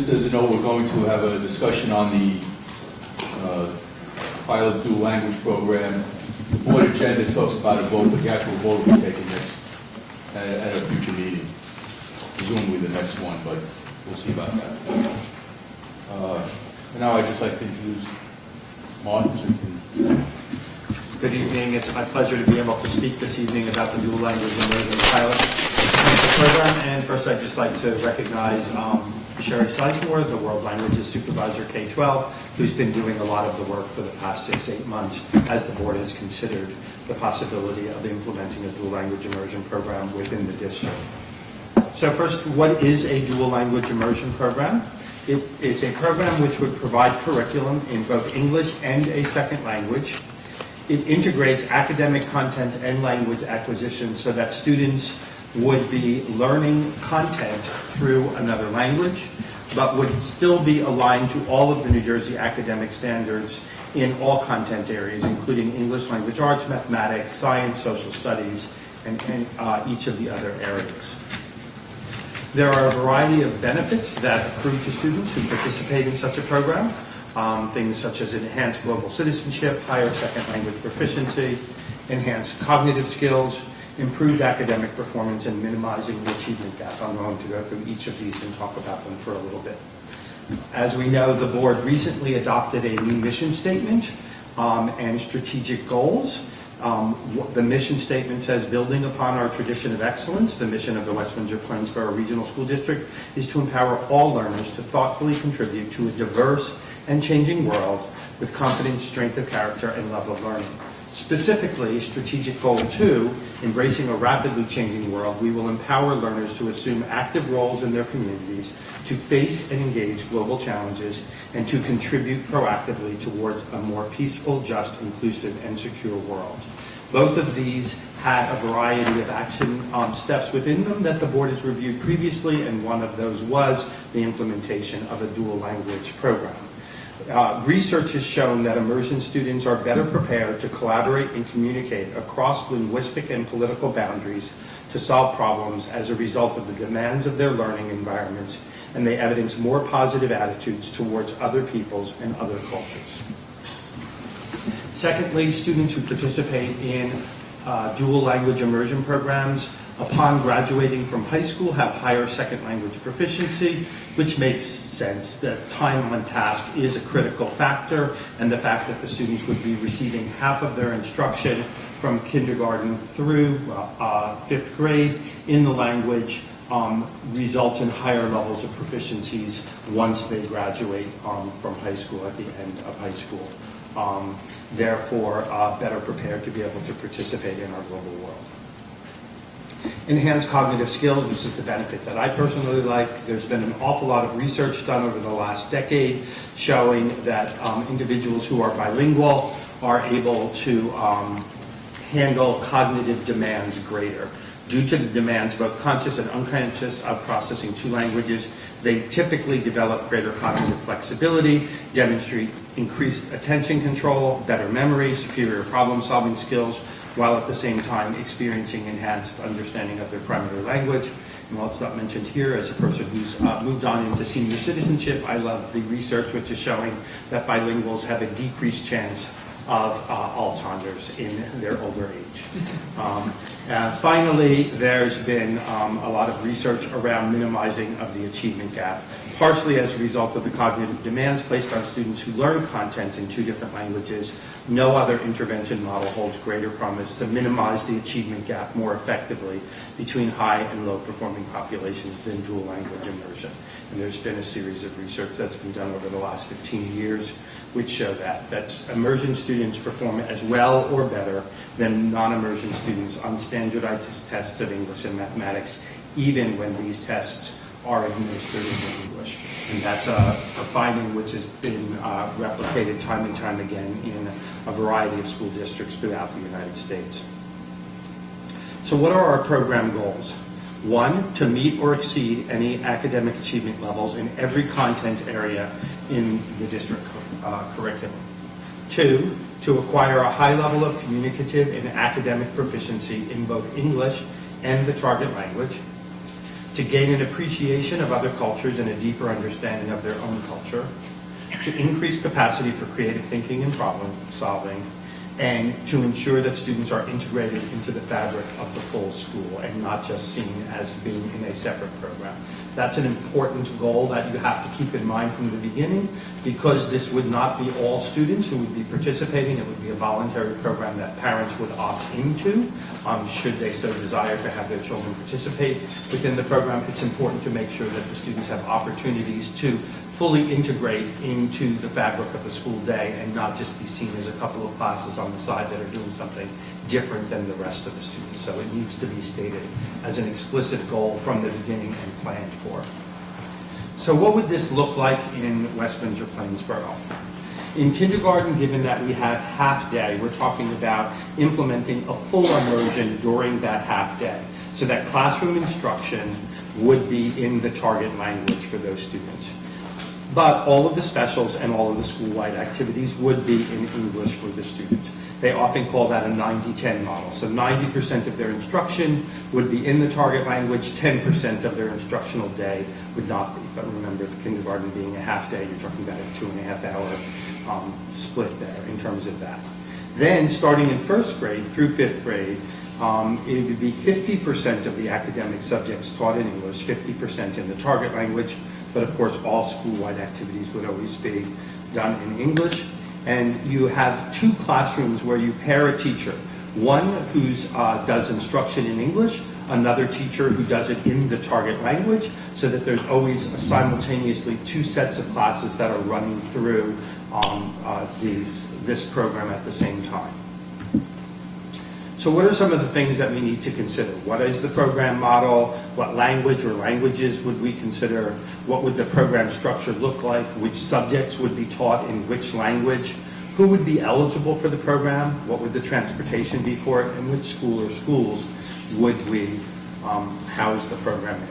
Just as a note, we're going to have a discussion on the pilot dual language program. The board agenda talks about a vote, but the actual vote will be taken next at a future meeting, presumably the next one, but we'll see about that. And now I'd just like to introduce Martin. Good evening. It's my pleasure to be able to speak this evening about the dual language immersion pilot program. And first, I'd just like to recognize Sherry Sizemore, the World Languages Supervisor K-12, who's been doing a lot of the work for the past 6-8 months as the board has considered the possibility of implementing a dual language immersion program within the district. So first, what is a dual language immersion program? It is a program which would provide curriculum in both English and a second language. It integrates academic content and language acquisition so that students would be learning content through another language, but would still be aligned to all of the New Jersey academic standards in all content areas, including English language arts, mathematics, science, social studies, and each of the other areas. There are a variety of benefits that accrue to students who participate in such a program. Things such as enhanced global citizenship, higher second language proficiency, enhanced cognitive skills, improved academic performance, and minimizing the achievement gap. I'm going to go through each of these and talk about them for a little bit. As we know, the board recently adopted a new mission statement and strategic goals. The mission statement says, building upon our tradition of excellence, the mission of the West Windsor-Plainsboro Regional School District is to empower all learners to thoughtfully contribute to a diverse and changing world with confidence, strength of character, and love of learning. Specifically, Strategic Goal 2, embracing a rapidly changing world, we will empower learners to assume active roles in their communities, to face and engage global challenges, and to contribute proactively towards a more peaceful, just, inclusive, and secure world. Both of these had a variety of action steps within them that the board has reviewed previously, and one of those was the implementation of a dual language program. Research has shown that immersion students are better prepared to collaborate and communicate across linguistic and political boundaries to solve problems as a result of the demands of their learning environments, and they evidence more positive attitudes towards other peoples and other cultures. Secondly, students who participate in dual language immersion programs upon graduating from high school have higher second language proficiency, which makes sense. That time on task is a critical factor, and the fact that the students would be receiving half of their instruction from kindergarten through 5th grade in the language results in higher levels of proficiencies once they graduate from high school at the end of high school. Therefore, better prepared to be able to participate in our global world. Enhanced cognitive skills, this is the benefit that I personally like. There's been an awful lot of research done over the last decade showing that individuals who are bilingual are able to handle cognitive demands greater. Due to the demands, both conscious and unconscious, of processing two languages, they typically develop greater cognitive flexibility, demonstrate increased attention control, better memory, superior problem-solving skills, while at the same time experiencing enhanced understanding of their primary language. And while it's not mentioned here, as a person who's moved on into senior citizenship, I love the research which is showing that bilinguals have a decreased chance of Alzheimer's in their older age. Finally, there's been a lot of research around minimizing of the achievement gap, partially as a result of the cognitive demands placed on students who learn content in two different languages. No other intervention model holds greater promise to minimize the achievement gap more effectively between high and low performing populations than dual language immersion. And there's been a series of research that's been done over the last 15 years which show that immersion students perform as well or better than non-immersion students on standardized tests of English and mathematics, even when these tests are administered in English. And that's a finding which has been replicated time and time again in a variety of school districts throughout the United States. So what are our program goals? 1, to meet or exceed any academic achievement levels in every content area in the district curriculum. 2, to acquire a high level of communicative and academic proficiency in both English and the target language. to gain an appreciation of other cultures and a deeper understanding of their own culture, to increase capacity for creative thinking and problem solving, and to ensure that students are integrated into the fabric of the full school and not just seen as being in a separate program. That's an important goal that you have to keep in mind from the beginning, because this would not be all students who would be participating. It would be a voluntary program that parents would opt into, should they so desire to have their children participate within the program. It's important to make sure that the students have opportunities to fully integrate into the fabric of the school day and not just be seen as a couple of classes on the side that are doing something different than the rest of the students. So it needs to be stated as an explicit goal from the beginning and planned for. So what would this look like in West Windsor-Plainsboro? In kindergarten, given that we have half day, we're talking about implementing a full immersion during that half day, so that classroom instruction would be in the target language for those students. But all of the specials and all of the school-wide activities would be in English for the students. They often call that a 90-10 model. So 90% of their instruction would be in the target language, 10% of their instructional day would not be. But remember, the kindergarten being a half day, you're talking about a 2.5 hour split there in terms of that. Then, starting in first grade through fifth grade, it would be 50% of the academic subjects taught in English, 50% in the target language, but of course all school-wide activities would always be done in English. And you have two classrooms where you pair a teacher, one who does instruction in English, another teacher who does it in the target language, so that there's always simultaneously two sets of classes that are running through this program at the same time. So what are some of the things that we need to consider? What is the program model? What language or languages would we consider? What would the program structure look like? Which subjects would be taught in which language? Who would be eligible for the program? What would the transportation be for it? And which school or schools would we house the program in?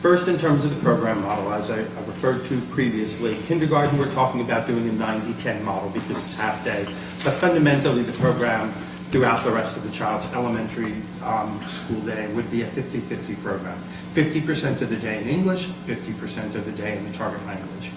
First, in terms of the program model, as I referred to previously, kindergarten we're talking about doing a 90-10 model because it's half day. But fundamentally the program throughout the rest of the child's elementary school day would be a 50-50 program. 50% of the day in English, 50% of the day in the target language.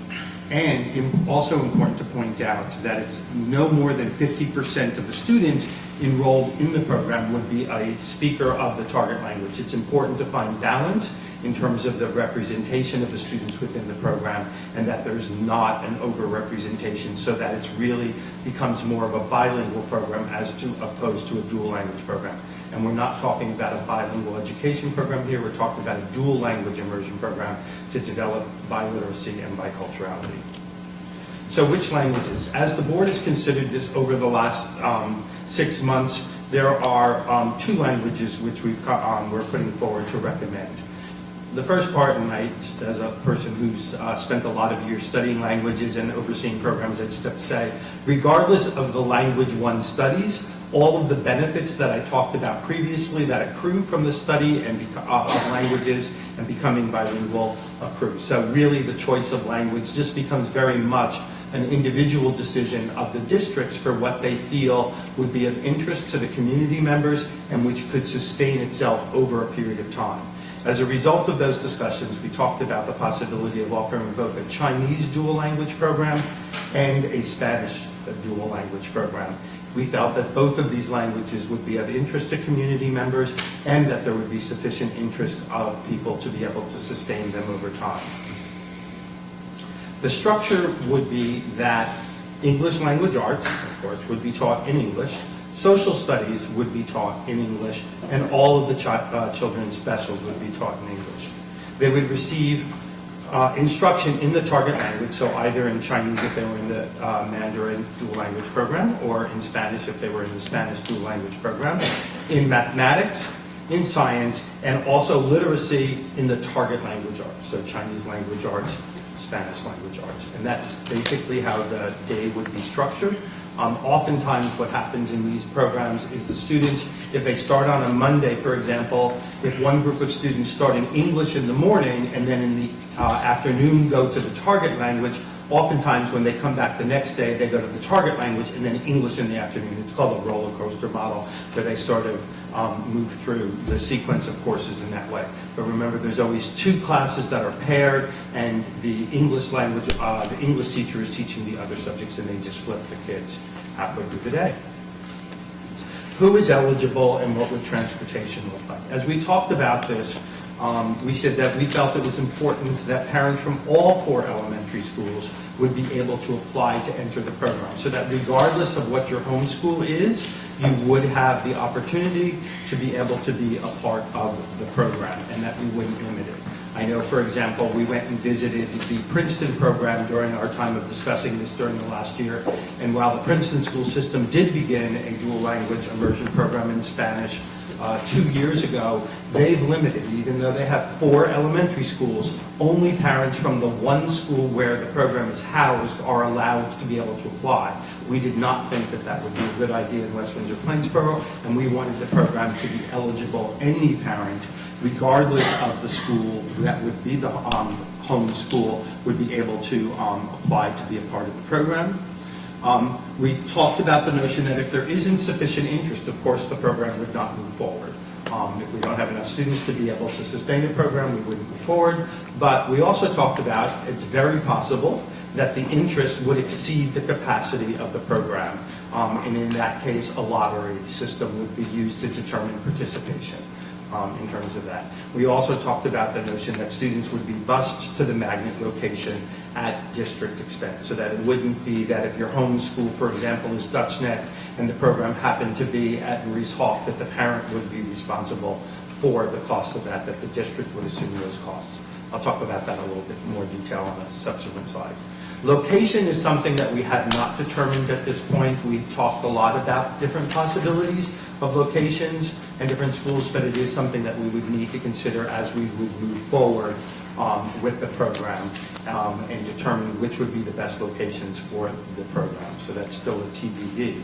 And also important to point out that it's no more than 50% of the students enrolled in the program would be a speaker of the target language. It's important to find balance in terms of the representation of the students within the program, and that there's not an over-representation, so that it really becomes more of a bilingual program as opposed to a dual language program. And we're not talking about a bilingual education program here, we're talking about a dual language immersion program to develop biliteracy and biculturality. So which languages? As the board has considered this over the last 6 months, there are two languages which we're putting forward to recommend. The first part, and I just as a person who's spent a lot of years studying languages and overseeing programs, I just have to say, regardless of the language one studies, all of the benefits that I talked about previously that accrue from the study and of languages and becoming bilingual accrue. So really the choice of language just becomes very much an individual decision of the districts for what they feel would be of interest to the community members and which could sustain itself over a period of time. As a result of those discussions, we talked about the possibility of offering both a Chinese dual language program and a Spanish dual language program. We felt that both of these languages would be of interest to community members and that there would be sufficient interest of people to be able to sustain them over time. The structure would be that English language arts, of course, would be taught in English. Social studies would be taught in English, and all of the children's specials would be taught in English. They would receive instruction in the target language, so either in Chinese if they were in the Mandarin dual language program, or in Spanish if they were in the Spanish dual language program, in mathematics, in science, and also literacy in the target language arts, so Chinese language arts, Spanish language arts. And that's basically how the day would be structured. Oftentimes what happens in these programs is the students, if they start on a Monday, for example, if one group of students start in English in the morning and then in the afternoon go to the target language, oftentimes when they come back the next day, they go to the target language and then English in the afternoon. It's called a roller coaster model, where they sort of move through the sequence of courses in that way. But remember, there's always 2 classes that are paired, and the English language, the English teacher is teaching the other subjects, and they just flip the kids halfway through the day. Who is eligible and what would transportation look like? As we talked about this, we said that we felt it was important that parents from all 4 elementary schools would be able to apply to enter the program, so that regardless of what your home school is, you would have the opportunity to be able to be a part of the program, and that we wouldn't limit it. I know, for example, we went and visited the Princeton program during our time of discussing this during the last year, and while the Princeton school system did begin a dual language immersion program in Spanish 2 years ago, they've limited, even though they have 4 elementary schools, only parents from the one school where the program is housed are allowed to be able to apply. We did not think that that would be a good idea in West Windsor-Plainsboro, and we wanted the program to be eligible. Any parent, regardless of the school, that would be the home school, would be able to apply to be a part of the program. We talked about the notion that if there isn't sufficient interest, of course, the program would not move forward. If we don't have enough students to be able to sustain the program, we wouldn't move forward. But we also talked about it's very possible that the interest would exceed the capacity of the program. And in that case, a lottery system would be used to determine participation. In terms of that. We also talked about the notion that students would be bused to the magnet location at district expense, so that it wouldn't be that if your home school, for example, is Dutch Neck and the program happened to be at Maurice Hawk, that the parent would be responsible for the cost of that, that the district would assume those costs. I'll talk about that in a little bit more detail on a subsequent slide. Location is something that we have not determined at this point. We've talked a lot about different possibilities of locations and different schools, but it is something that we would need to consider as we would move forward with the program and determine which would be the best locations for the program. So that's still a TBD.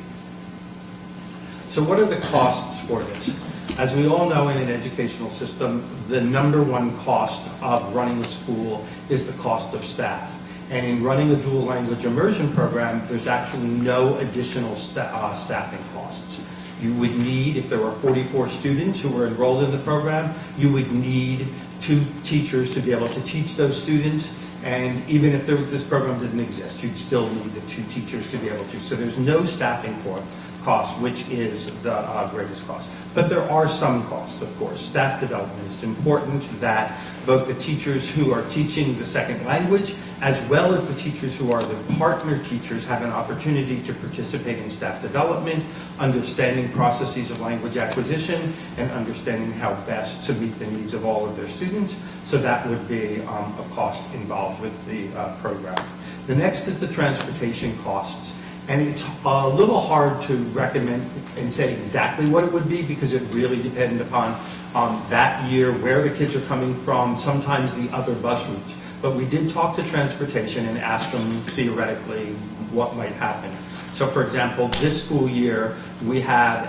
So what are the costs for this? As we all know, in an educational system, the number one cost of running a school is the cost of staff. And in running a dual language immersion program, there's actually no additional staffing costs. You would need, if there were 44 students who were enrolled in the program, you would need 2 teachers to be able to teach those students. And even if this program didn't exist, you'd still need the 2 teachers to be able to. So there's no staffing cost, which is the greatest cost. But there are some costs, of course. Staff development is important, that both the teachers who are teaching the second language as well as the teachers who are the partner teachers have an opportunity to participate in staff development, understanding processes of language acquisition, and understanding how best to meet the needs of all of their students. So that would be a cost involved with the program. The next is the transportation costs. And it's a little hard to recommend and say exactly what it would be, because it really depends upon that year, where the kids are coming from, sometimes the other bus routes. But we did talk to transportation and ask them theoretically what might happen. So for example, this school year, we had,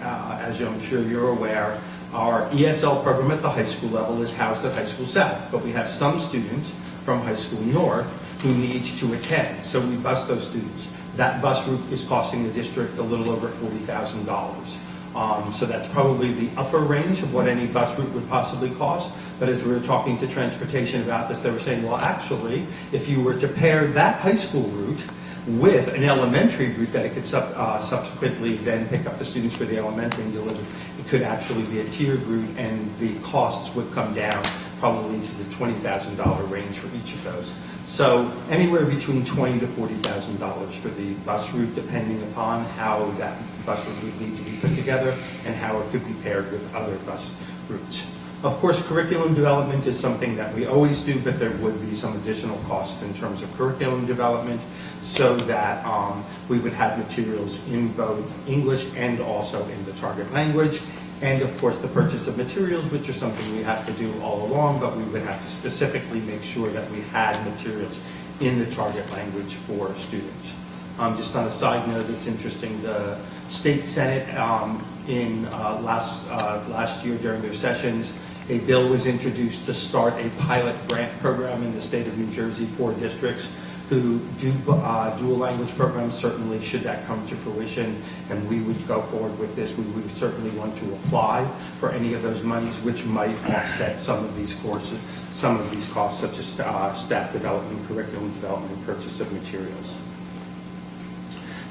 as I'm sure you're aware, our ESL program at the high school level is housed at High School South. But we have some students from High School North who need to attend. So we bus those students. That bus route is costing the district a little over $40,000. So that's probably the upper range of what any bus route would possibly cost. But as we were talking to transportation about this, they were saying, well, actually, if you were to pair that high school route with an elementary route that it could subsequently then pick up the students for the elementary and deliver, it could actually be a tiered route, and the costs would come down probably to the $20,000 range for each of those. So anywhere between $20,000 to $40,000 for the bus route, depending upon how that bus route would need to be put together and how it could be paired with other bus routes. Of course, curriculum development is something that we always do, but there would be some additional costs in terms of curriculum development, so that we would have materials in both English and also in the target language. And of course, the purchase of materials, which is something we have to do all along, but we would have to specifically make sure that we had materials in the target language for students. Just on a side note, it's interesting, the State Senate last year during their sessions, a bill was introduced to start a pilot grant program in the state of New Jersey for districts who do dual language programs. Certainly, should that come to fruition and we would go forward with this, we would certainly want to apply for any of those monies, which might offset some of these courses, some of these costs, such as staff development, curriculum development, and purchase of materials.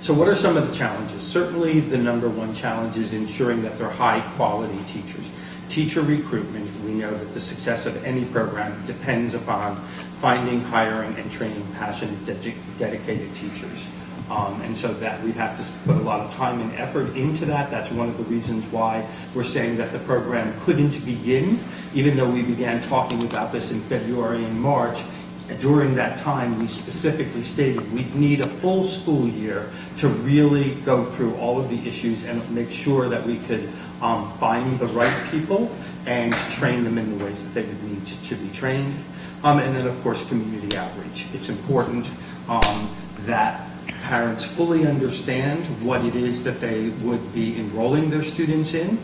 So what are some of the challenges? Certainly the number one challenge is ensuring that they're high quality teachers. Teacher recruitment, we know that the success of any program depends upon finding, hiring, and training passionate, dedicated teachers. And so that we have to put a lot of time and effort into that. That's one of the reasons why we're saying that the program couldn't begin, even though we began talking about this in February and March. During that time, we specifically stated we'd need a full school year to really go through all of the issues and make sure that we could find the right people and train them in the ways that they would need to be trained. And then, of course, community outreach. It's important that parents fully understand what it is that they would be enrolling their students in,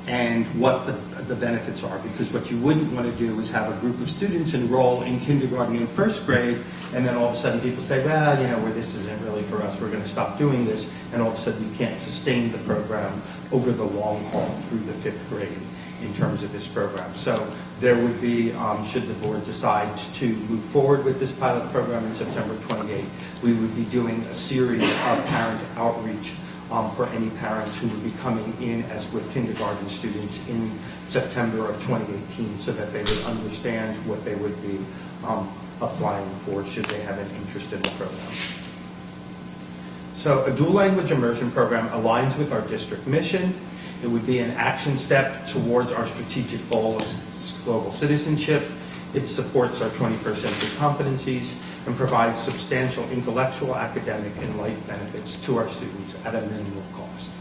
and what the benefits are, because what you wouldn't want to do is have a group of students enroll in kindergarten and first grade, and then all of a sudden people say, well, you know, this isn't really for us, we're going to stop doing this, and all of a sudden you can't sustain the program over the long haul through the fifth grade in terms of this program. So there would be, should the board decide to move forward with this pilot program in September 28th, we would be doing a series of parent outreach for any parents who would be coming in as with kindergarten students in September of 2018, so that they would understand what they would be applying for should they have an interest in the program. So a dual language immersion program aligns with our district mission. It would be an action step towards our strategic goal of global citizenship. It supports our 21st century competencies and provides substantial intellectual, academic, and life benefits to our students at a minimal cost.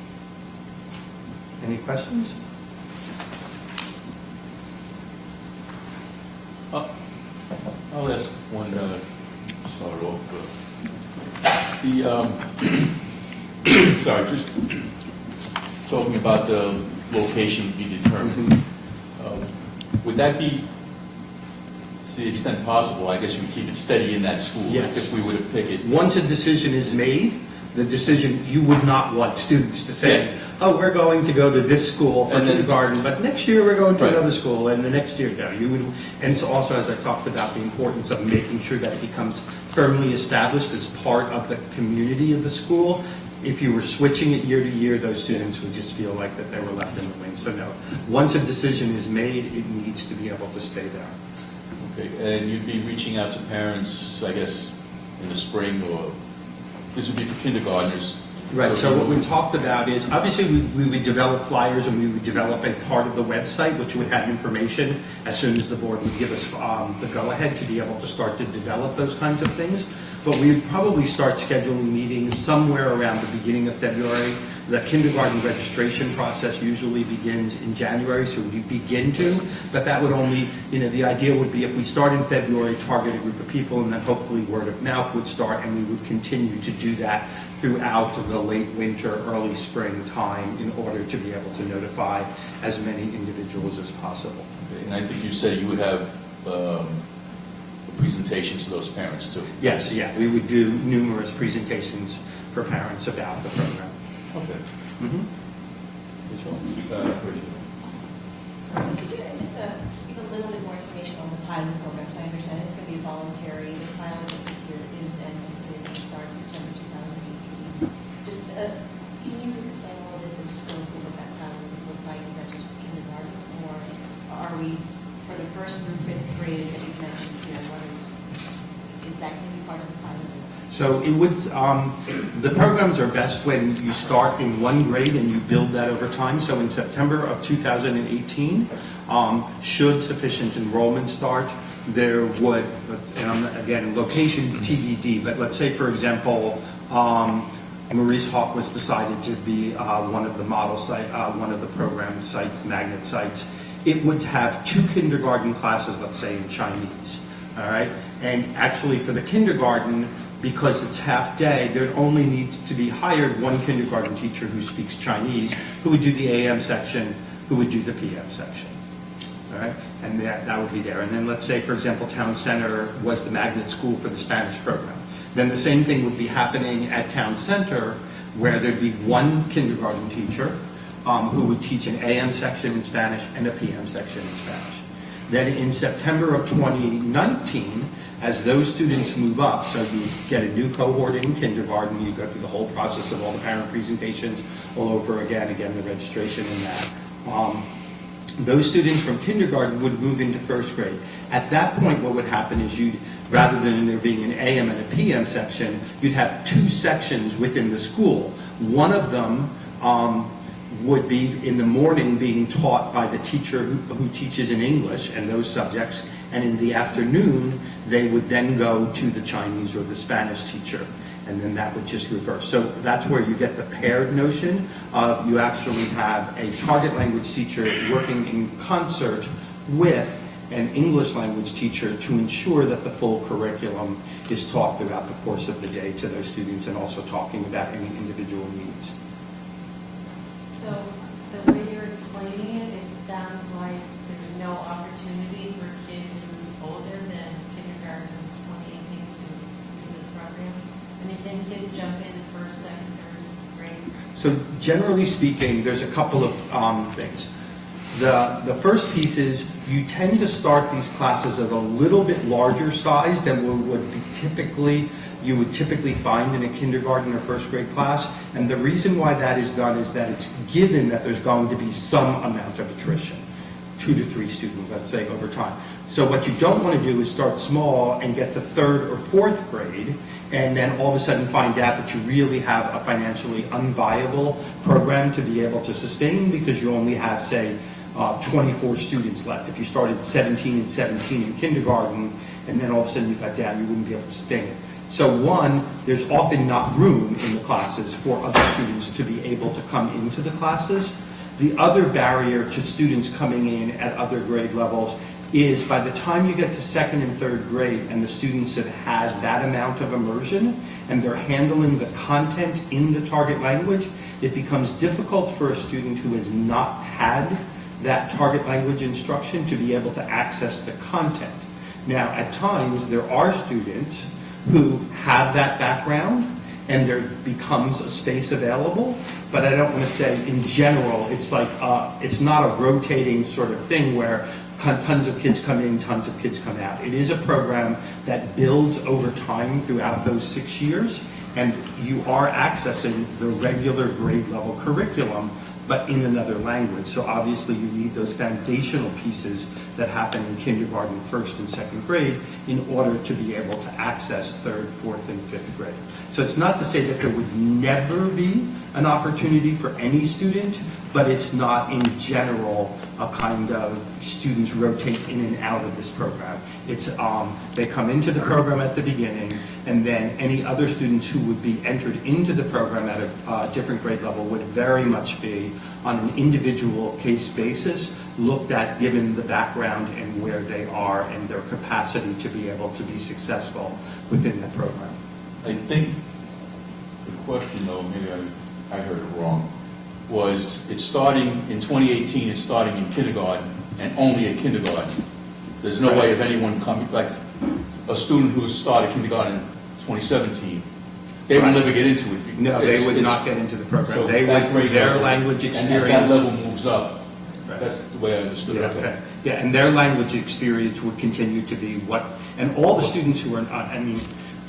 Any questions? I'll ask one, start off. Sorry, just talking about the location to be determined. Would that be, to the extent possible, I guess you would keep it steady in that school? Yes. If we were to pick it? Once a decision is made, the decision, you would not want students to say, oh, we're going to go to this school for kindergarten, but next year we're going to another school, and the next year, no. You would, and it's also, as I talked about, the importance of making sure that it becomes firmly established as part of the community of the school. If you were switching it year to year, those students would just feel like that they were left in the wings. So no, once a decision is made, it needs to be able to stay there. Okay, and you'd be reaching out to parents, I guess, in the spring, or this would be for kindergartners? Right, so what we talked about is, obviously we would develop flyers and we would develop a part of the website which would have information as soon as the board would give us the go-ahead to be able to start to develop those kinds of things. But we would probably start scheduling meetings somewhere around the beginning of February. The kindergarten registration process usually begins in January, so we begin to, but that would only, the idea would be if we start in February, target a group of people, and then hopefully word of mouth would start, and we would continue to do that throughout the late winter, early spring time in order to be able to notify as many individuals as possible. Okay, and I think you said you would have presentations to those parents too? Yes, yeah, we would do numerous presentations for parents about the program. Okay. Mm-hmm. Could you just give a little bit more information on the pilot programs? I understand it's going to be voluntary. The pilot year is anticipated to start September 2018. Just can you explain a little bit the scope of what that pilot would look like? Is that just kindergarten, or are we, for the first through fifth grades that you've mentioned here, is that going to be part of the pilot? So it would, the programs are best when you start in one grade and you build that over time. So in September of 2018, should sufficient enrollment start, there would, and again, location TBD, but let's say, for example, Maurice Hawk was decided to be one of the model site, one of the program sites, magnet sites. It would have 2 kindergarten classes, let's say, in Chinese, all right? And actually for the kindergarten, because it's half day, there only needs to be hired 1 kindergarten teacher who speaks Chinese, who would do the AM section, who would do the PM section. all right? And that would be there. And then let's say, for example, Town Center was the magnet school for the Spanish program. Then the same thing would be happening at Town Center, where there'd be one kindergarten teacher who would teach an AM section in Spanish and a PM section in Spanish. Then in September of 2019, as those students move up, so you get a new cohort in kindergarten, you go through the whole process of all the parent presentations all over again, the registration and that. Those students from kindergarten would move into first grade. At that point, what would happen is rather than there being an AM and a PM section, you'd have two sections within the school. One of them would be in the morning being taught by the teacher who teaches in English and those subjects, and in the afternoon, they would then go to the Chinese or the Spanish teacher, and then that would just reverse. So that's where you get the paired notion of you actually have a target language teacher working in concert with an English language teacher to ensure that the full curriculum is taught throughout the course of the day to those students, and also talking about any individual needs. So the way you're explaining it, it sounds like there's no opportunity for a kid who's older than kindergarten 2018 to use this program? I mean, can kids jump in first, second, third grade? So generally speaking, there's a couple of things. The first piece is you tend to start these classes at a little bit larger size than you would typically find in a kindergarten or first grade class. And the reason why that is done is that it's given that there's going to be some amount of attrition, 2 to 3 students, let's say, over time. So what you don't want to do is start small and get to 3rd or 4th grade, and then all of a sudden find out that you really have a financially unviable program to be able to sustain, because you only have, say, 24 students left. If you started 17 and 17 in kindergarten, and then all of a sudden you got down, you wouldn't be able to sustain it. So one, there's often not room in the classes for other students to be able to come into the classes. The other barrier to students coming in at other grade levels is by the time you get to 2nd and 3rd grade and the students have had that amount of immersion and they're handling the content in the target language, it becomes difficult for a student who has not had that target language instruction to be able to access the content. Now, at times, there are students who have that background and there becomes a space available, but I don't want to say in general, it's like, it's not a rotating sort of thing where tons of kids come in, tons of kids come out. It is a program that builds over time throughout those 6 years, and you are accessing the regular grade level curriculum, but in another language. So obviously you need those foundational pieces that happen in kindergarten, 1st and 2nd grade in order to be able to access 3rd, 4th, and 5th grade. So it's not to say that there would never be an opportunity for any student, but it's not in general a kind of students rotate in and out of this program. It's they come into the program at the beginning, and then any other students who would be entered into the program at a different grade level would very much be on an individual case basis, looked at given the background and where they are and their capacity to be able to be successful within the program. I think the question, though, maybe I heard it wrong, was it's starting in 2018, it's starting in kindergarten and only in kindergarten. There's no way of anyone coming, like a student who started kindergarten in 2017, they would never get into it. No, they would not get into the program. So They would, their language experience. And as that level moves up, Right. that's the way I understood Yeah, it. okay. Yeah, and their language experience would continue to be what, and all the students who are, I mean,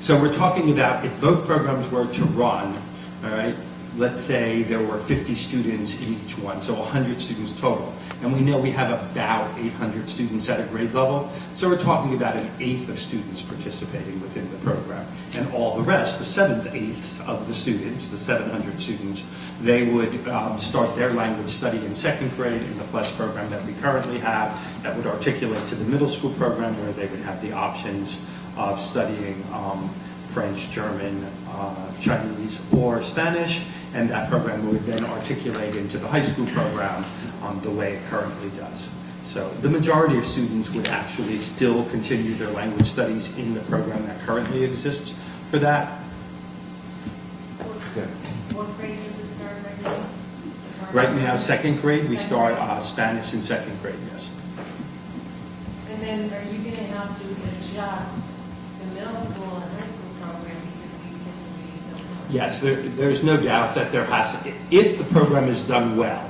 so we're talking about if both programs were to run, all right, let's say there were 50 students in each one, so 100 students total. And we know we have about 800 students at a grade level, so we're talking about an eighth of students participating within the program. And all the rest, the 7/8 of the students, the 700 students, they would start their language study in 2nd grade in the FLES program that we currently have that would articulate to the middle school program where they would have the options of studying French, German, Chinese, or Spanish, and that program would then articulate into the high school program the way it currently does. So the majority of students would actually still continue their language studies in the program that currently exists for that. What grade does it start right now? Right now, 2nd grade, we start Spanish in 2nd grade, yes. then are you gonna have to adjust the middle school and high school program because these kids will be so much? Yes, there's no doubt that there has to, if the program is done well.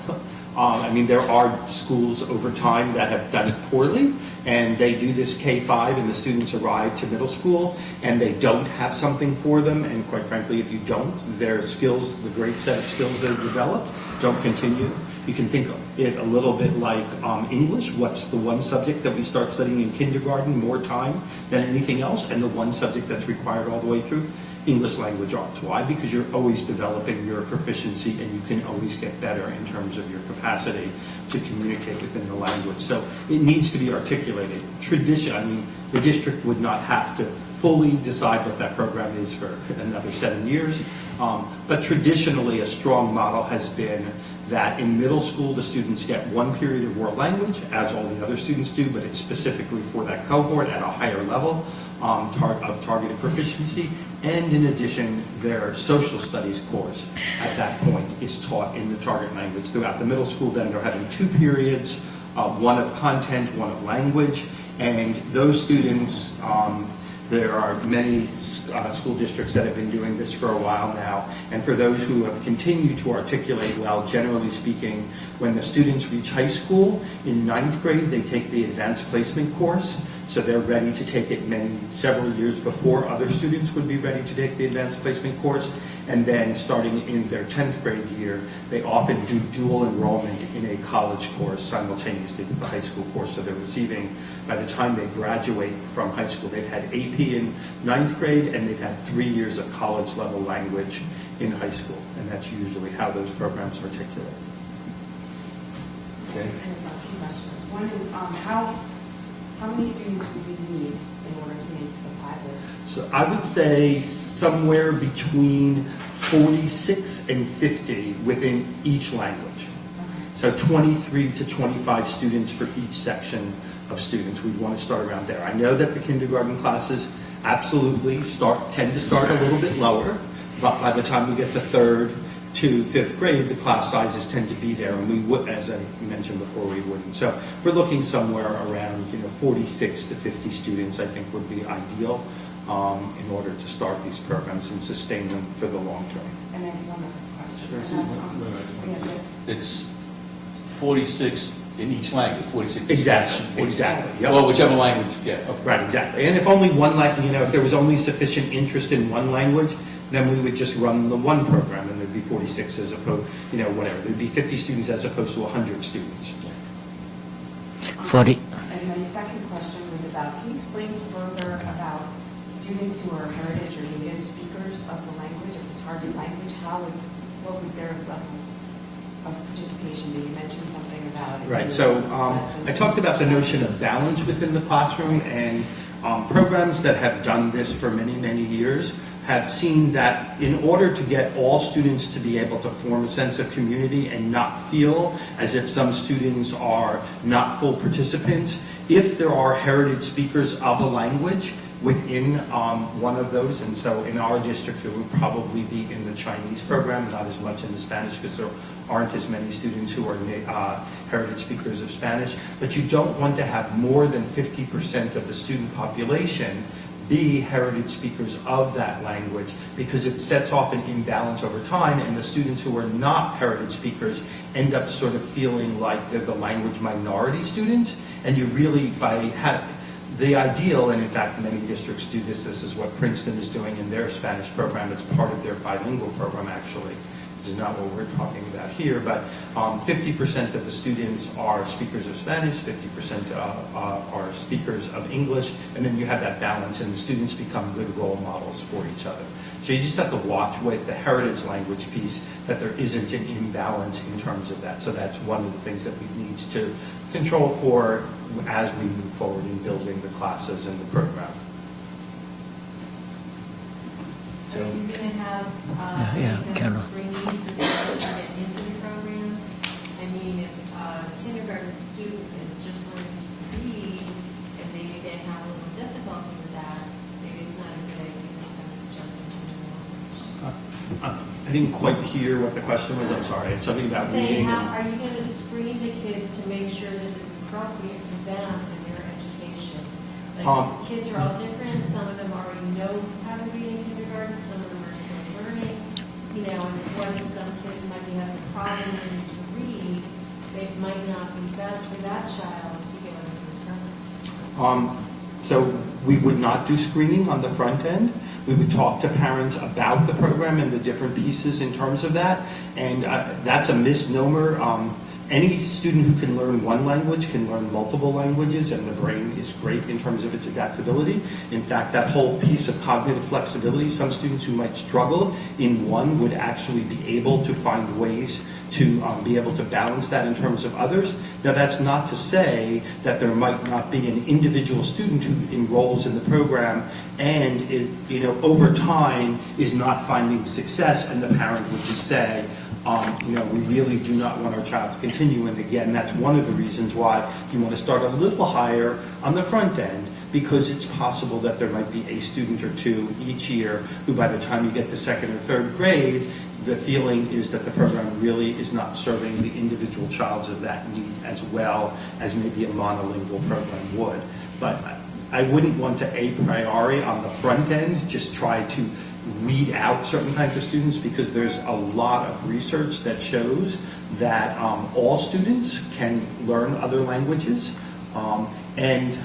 I mean, there are schools over time that have done it poorly, and they do this K-5, and the students arrive to middle school, and they don't have something for them, and quite frankly, if you don't, their skills, the great set of skills they've developed, don't continue. You can think of it a little bit like English. What's the one subject that we start studying in kindergarten more time than anything else, and the one subject that's required all the way through? English language arts. Why? Because you're always developing your proficiency, and you can always get better in terms of your capacity to communicate within the language. So it needs to be articulated. Tradition, I mean, the district would not have to fully decide what that program is for another 7 years. But traditionally, a strong model has been that in middle school, the students get one period of world language, as all the other students do, but it's specifically for that cohort at a higher level of targeted proficiency. And in addition, their social studies course at that point is taught in the target language throughout the middle school. Then they're having 2 periods, one of content, one of language, and those students, there are many school districts that have been doing this for a while now, and for those who have continued to articulate well, generally speaking, when the students reach high school, in 9th grade, they take the advanced placement course, so they're ready to take it several years before other students would be ready to take the advanced placement course, and then starting in their 10th grade year, they often do dual enrollment in a college course simultaneously with the high school course, so they're receiving, by the time they graduate from high school, they've had AP in 9th grade, and they've had 3 years of college-level language in high school, and that's usually how those programs articulate. Okay. I have 2 questions. One is, how many students would we need in order to make the pilot? So I would say somewhere between 46 and 50 within each language. So 23 to 25 students for each section of students. We'd want to start around there. I know that the kindergarten classes absolutely tend to start a little bit lower, but by the time we get to 3rd to 5th grade, the class sizes tend to be there, and we would, as I mentioned before, we wouldn't. So we're looking somewhere around 46 to 50 students, I think, would be ideal in order to start these programs and sustain them for the long term. And I have one other question. Sure. And that's, It's 46 in each language, 46. Exactly. Yep. Well, whichever language, yeah. Okay. Right, exactly. And if only one language, if there was only sufficient interest in one language, then we would just run the one program, and there'd be 46 as opposed, whatever. There'd be 50 students as opposed to 100 students. 40. And my second question was about, can you explain further about students who are heritage or native speakers of the language, of the target language? What would their level of participation be? You mentioned something about it. Right, so I talked about the notion of balance within the classroom, and programs that have done this for many, many years have seen that in order to get all students to be able to form a sense of community and not feel as if some students are not full participants, if there are heritage speakers of a language within one of those, and so in our district it would probably be in the Chinese program, not as much in the Spanish, because there aren't as many students who are heritage speakers of Spanish, but you don't want to have more than 50% of the student population be heritage speakers of that language, because it sets off an imbalance over time, and the students who are not heritage speakers end up sort of feeling like they're the language minority students, and you really, the ideal, and in fact many districts do this is what Princeton is doing in their Spanish program. It's part of their bilingual program, actually. This is not what we're talking about here, but 50% of the students are speakers of Spanish, 50% are speakers of English, and then you have that balance, and the students become good role models for each other. So you just have to watch with the heritage language piece that there isn't an imbalance in terms of that. So that's one of the things that we need to control for as we move forward in building the classes and the program. Are you going to have Carol. screening for the kids to get into the program? I mean, if a kindergarten student is just learning to read, and maybe they have a little difficulty with that, maybe it's not a good idea for them to jump into the language. I didn't quite hear what the question was. I'm sorry. It's something about Saying, reading. are you going to screen the kids to make sure this is appropriate for them and their education? Kids are all different, some of them already know how to read in kindergarten, some of them are still learning. You know, and when some kid might be having a problem learning to read, it might not be best for that child to go into this program. So we would not do screening on the front end. We would talk to parents about the program and the different pieces in terms of that. And that's a misnomer. Any student who can learn one language can learn multiple languages, and the brain is great in terms of its adaptability. In fact, that whole piece of cognitive flexibility, some students who might struggle in one would actually be able to find ways to be able to balance that in terms of others. Now, that's not to say that there might not be an individual student who enrolls in the program and, over time is not finding success, and the parent would just say, we really do not want our child to continue. And again, that's one of the reasons why you want to start a little higher on the front end, because it's possible that there might be a student or two each year who, by the time you get to second or third grade, the feeling is that the program really is not serving the individual child of that need as well as maybe a monolingual program would. But I wouldn't want to a priori on the front end just try to weed out certain kinds of students, because there's a lot of research that shows that all students can learn other languages and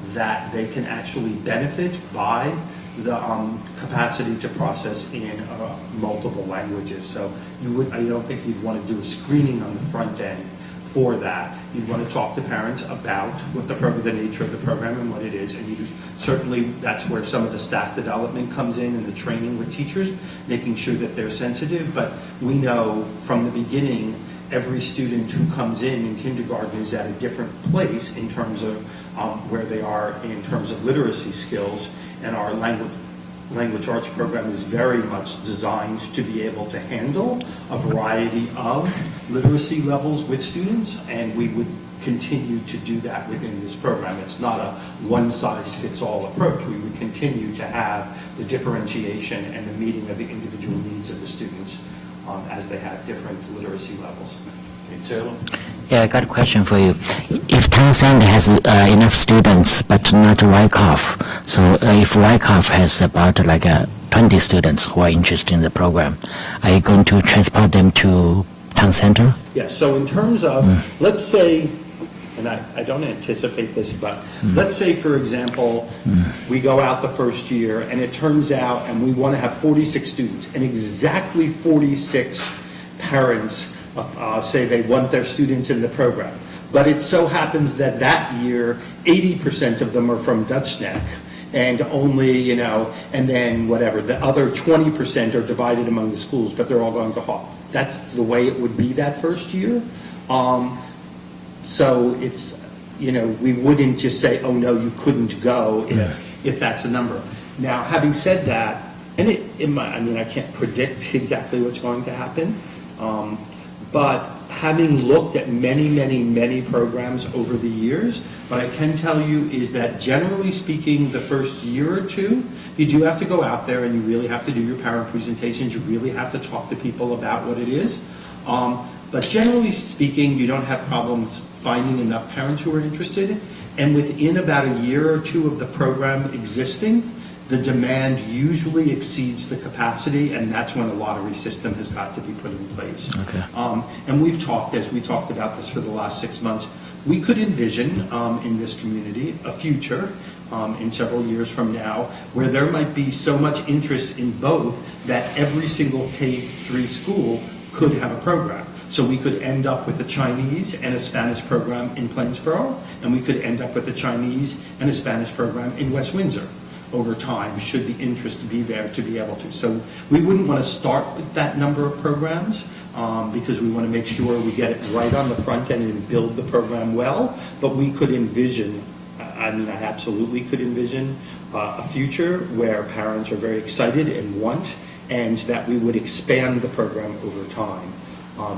that they can actually benefit by the capacity to process in multiple languages. So I don't think you'd want to do a screening on the front end for that. You'd want to talk to parents about what the nature of the program and what it is, and certainly that's where some of the staff development comes in and the training with teachers, making sure that they're sensitive. But we know from the beginning, every student who comes in kindergarten is at a different place in terms of where they are in terms of literacy skills, and our language arts program is very much designed to be able to handle a variety of literacy levels with students, and we would continue to do that within this program. It's not a one-size-fits-all approach. We would continue to have the differentiation and the meeting of the individual needs of the students as they have different literacy levels. Okay, Taylor? Yeah, I got a question for you. If Townsend has enough students but not Wyckoff, so if Wyckoff has about 20 students who are interested in the program, are you going to transport them to Town Center? Yes, so in terms of, let's say, and I don't anticipate this, but let's say, for example, we go out the first year and it turns out, and we want to have 46 students, and exactly 46 parents say they want their students in the program. But it so happens that that year, 80% of them are from Dutch Neck, and only, and then whatever, the other 20% are divided among the schools, but they're all going to Hawk. That's the way it would be that first year. So it's, we wouldn't just say, oh no, you couldn't go if that's a number. Now, having said that, and I can't predict exactly what's going to happen, but having looked at many, many, many programs over the years, what I can tell you is that generally speaking, the first year or two, you do have to go out there and you really have to do your parent presentations. You really have to talk to people about what it is. But generally speaking, you don't have problems finding enough parents who are interested. And within about a year or two of the program existing, the demand usually exceeds the capacity, and that's when a lottery system has got to be put in place. Okay. And as we talked about this for the last 6 months, we could envision in this community a future in several years from now where there might be so much interest in both that every single K-3 school could have a program. So we could end up with a Chinese and a Spanish program in Plainsboro, and we could end up with a Chinese and a Spanish program in West Windsor over time, should the interest be there to be able to. So we wouldn't want to start with that number of programs because we want to make sure we get it right on the front end and build the program well, but we could envision, I absolutely could envision a future where parents are very excited and want, and that we would expand the program over time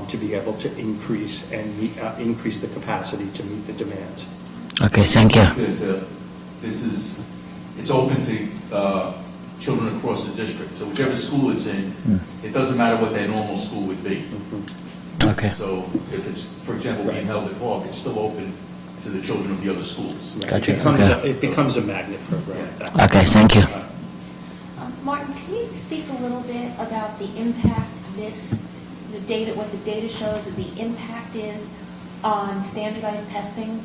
to be able to increase the capacity to meet the demands. Okay, thank you. It's open to children across the district. So whichever school it's in, it doesn't matter what their normal school would be. Okay. So if it's, for example, being held at Hawk, it's still open to the children of the other schools. Gotcha. It becomes a magnet program. Okay, thank you. Martin, can you speak a little bit about the impact what the data shows that the impact is on standardized testing?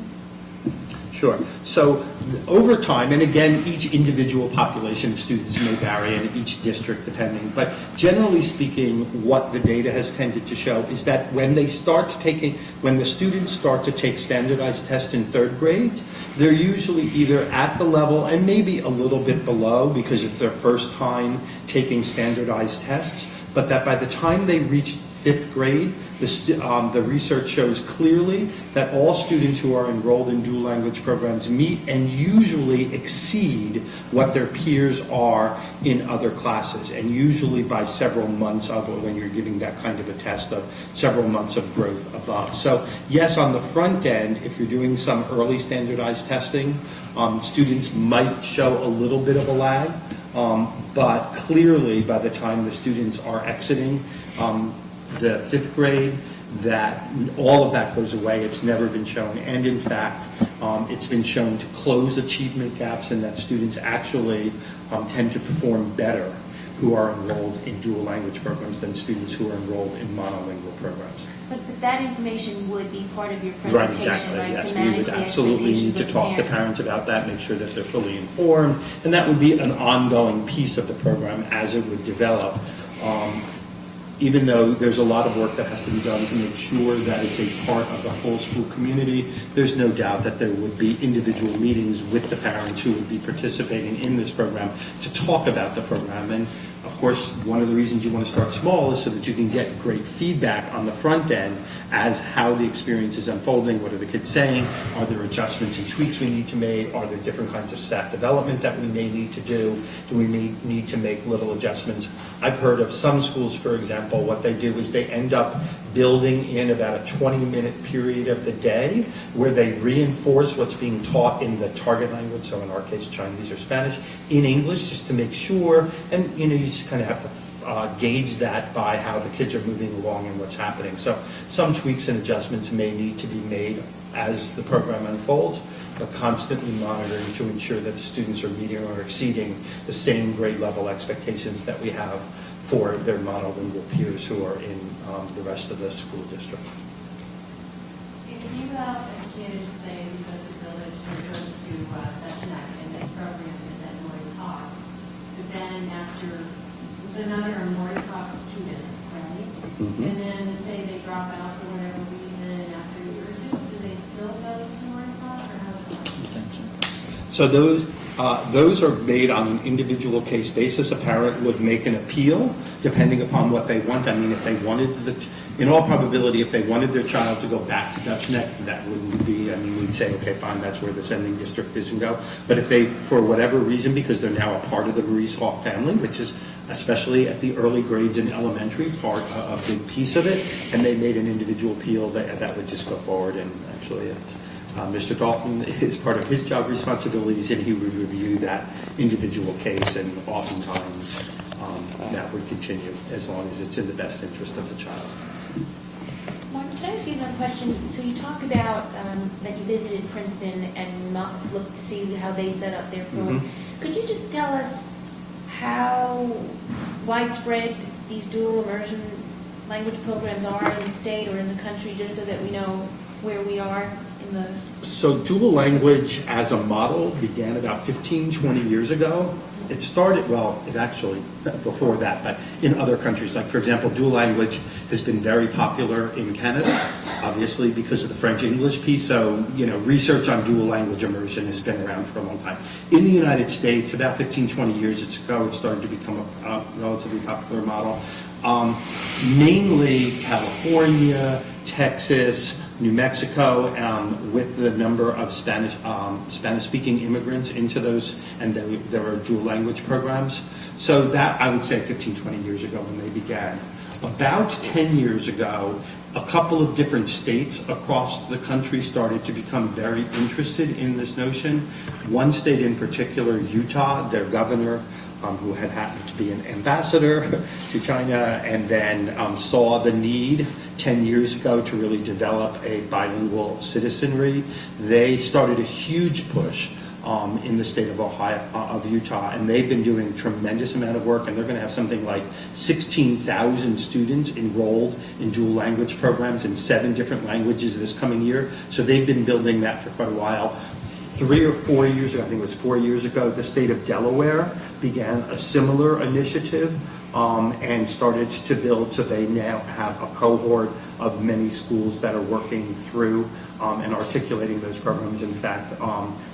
Sure. So over time, and again, each individual population of students may vary in each district depending, but generally speaking, what the data has tended to show is that when the students start to take standardized tests in third grade, they're usually either at the level and maybe a little bit below because it's their first time taking standardized tests, but that by the time they reach fifth grade, the research shows clearly that all students who are enrolled in dual language programs meet and usually exceed what their peers are in other classes, and usually by several months of, when you're giving that kind of a test, of several months of growth above. So yes, on the front end, if you're doing some early standardized testing, students might show a little bit of a lag, but clearly by the time the students are exiting the fifth grade, that all of that goes away. It's never been shown, and in fact, it's been shown to close achievement gaps, and that students actually tend to perform better who are enrolled in dual language programs than students who are enrolled in monolingual programs. But that information would be part of your Right, presentation, exactly, right? yes. To We manage would the absolutely need expectations to of talk to parents about that, make sure that they're fully informed, and that would be an ongoing piece of the program as it would develop. Even though there's a lot of work that has to be done to make sure that it's a part of the whole school community, there's no doubt that there would be individual meetings with the parents who would be participating in this program to talk about the program. And of course, one of the reasons you want to start small is so that you can get great feedback on the front end as how the experience is unfolding. What are the kids saying? Are there adjustments and tweaks we need to make? Are there different kinds of staff development that we may need to do? Do we need to make little adjustments? I've heard of some schools, for example, what they do is they end up building in about a 20-minute period of the day where they reinforce what's being taught in the target language, so in our case Chinese or Spanish, in English, just to make sure, and you just kind of have to gauge that by how the kids are moving along and what's happening. So some tweaks and adjustments may need to be made as the program unfolds, but constantly monitoring to ensure that the students are meeting or exceeding the same grade level expectations that we have for their monolingual peers who are in the rest of the school district. If you have a kid, say, who goes to Village or goes to Dutch Neck, and this program is at Morris Hawk, but then after, so now they're a Morris Hawk student, right? Mhm. And then say they drop out for whatever reason after a year or two, do they still go to Morris Hawk, or how's that? So those are made on an individual case basis. A parent would make an appeal depending upon what they want. I mean, if they wanted in all probability, if they wanted their child to go back to Dutch Neck, that wouldn't be, we'd say, okay, fine, that's where the sending district is and go. But if they, for whatever reason, because they're now a part of the Maurice Hawk family, which is especially at the early grades in elementary, a big piece of it, and they made an individual appeal, that would just go forward, and actually Mr. Dalton is part of his job responsibilities, and he would review that individual case, and oftentimes that would continue as long as it's in the best interest of the child. Martin, can I ask you another question? So you talk about that you visited Princeton and looked to see how they set up their program. Mhm. Could you just tell us how widespread these dual immersion language programs are in the state or in the country, just so that we know where we are in the... So dual language as a model began about 15, 20 years ago. It started, well, it actually, before that, but in other countries. Like, for example, dual language has been very popular in Canada, obviously because of the French-English piece. So, research on dual language immersion has been around for a long time. In the United States, about 15, 20 years ago, it started to become a relatively popular model. Mainly California, Texas, New Mexico, with the number of Spanish-speaking immigrants into those, and there are dual language programs. So that, I would say, 15, 20 years ago when they began. About 10 years ago, a couple of different states across the country started to become very interested in this notion. One state in particular, Utah, their governor who had happened to be an ambassador to China, and then saw the need 10 years ago to really develop a bilingual citizenry. They started a huge push in the state of Utah, and they've been doing a tremendous amount of work, and they're going to have something like 16,000 students enrolled in dual language programs in 7 different languages this coming year. So they've been building that for quite a while. 3 or 4 years ago, I think it was 4 years ago, the state of Delaware began a similar initiative and started to build, so they now have a cohort of many schools that are working through and articulating those programs. In fact,